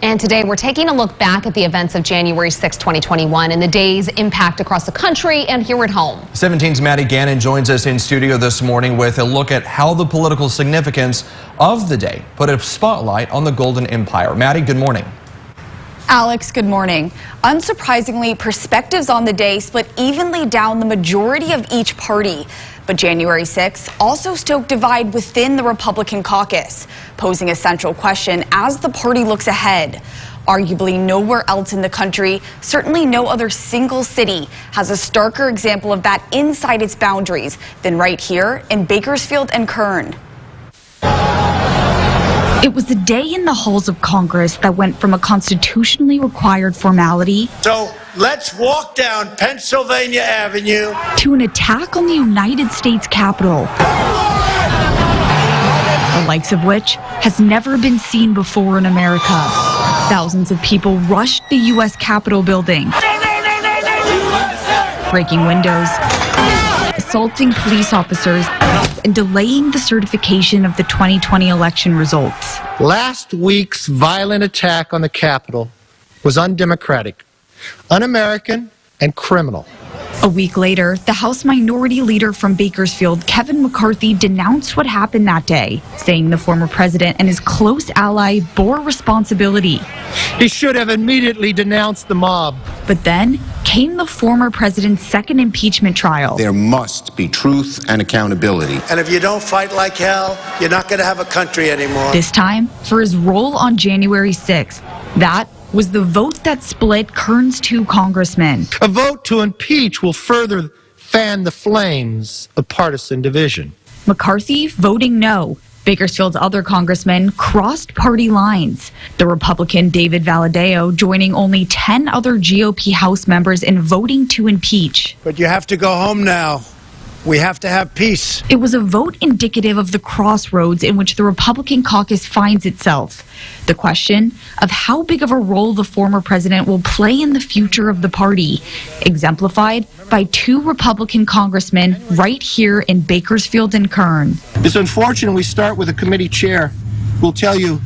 And today we're taking a look back at the events of January 6, 2021 and the day's impact across the country and here at home. 17's Maddie Gannon joins us in studio this morning with a look at how the political significance of the day put a spotlight on the Golden Empire. Maddie, good morning. Alex, good morning. Unsurprisingly, perspectives on the day split evenly down the majority of each party. But January 6 also stoked divide within the Republican caucus, posing a central question as the party looks ahead. Arguably nowhere else in the country, certainly no other single city, has a starker example of that inside its boundaries than right here in Bakersfield and Kern. It was a day in the halls of Congress that went from a constitutionally required formality So let's walk down Pennsylvania Avenue to an attack on the United States Capitol, the likes of which has never been seen before in America. Thousands of people rushed the U.S. Capitol building, breaking windows, assaulting police officers, and delaying the certification of the 2020 election results. Last week's violent attack on the Capitol was undemocratic, un-American, and criminal. A week later, the House Minority Leader from Bakersfield, Kevin McCarthy, denounced what happened that day, saying the former president and his close ally bore responsibility. He should have immediately denounced the mob. But then came the former president's second impeachment trial. There must be truth and accountability. and if you don't fight like hell, you're not going to have a country anymore. This time for his role on January 6th. That was the vote that split Kern's two congressmen. A vote to impeach will further fan the flames of partisan division. McCarthy voting no. Bakersfield's other congressmen crossed party lines. The Republican David Valadao joining only 10 other GOP House members in voting to impeach. But you have to go home now. We have to have peace. It was a vote indicative of the crossroads in which the Republican caucus finds itself. The question of how big of a role the former president will play in the future of the party, exemplified by two Republican congressmen right here in Bakersfield and Kern. It's unfortunate we start with a committee chair who'll tell you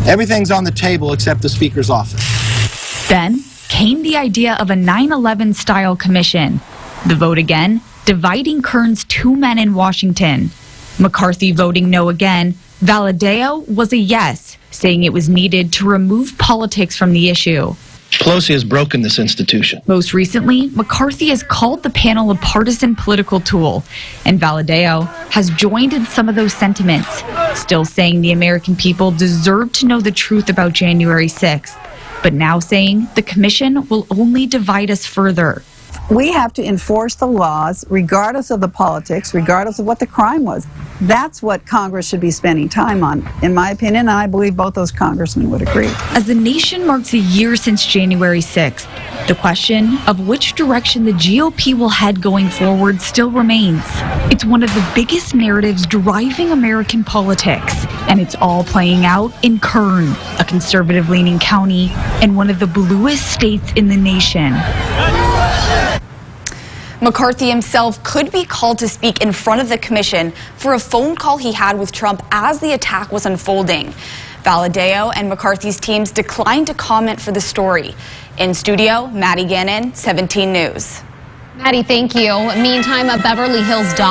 everything's on the table except the Speaker's office. Then came the idea of a 9/11 style commission. The vote again, dividing Kern's two men in Washington. McCarthy voting no again. Valadao was a yes, saying it was needed to remove politics from the issue. Pelosi has broken this institution. Most recently, McCarthy has called the panel a partisan political tool, and Valadao has joined in some of those sentiments, still saying the American people deserve to know the truth about January 6th, but now saying the commission will only divide us further. We have to enforce the laws regardless of the politics, regardless of what the crime was. That's what Congress should be spending time on, in my opinion, and I believe both those congressmen would agree. As the nation marks a year since January 6th, the question of which direction the GOP will head going forward still remains. It's one of the biggest narratives driving American politics, and it's all playing out in Kern, a conservative-leaning county and one of the bluest states in the nation. McCarthy himself could be called to speak in front of the commission for a phone call he had with Trump as the attack was unfolding. Valadao and McCarthy's teams declined to comment for the story. In studio, Maddie Gannon, 17 News. Maddie, thank you. Meantime, a Beverly Hills dog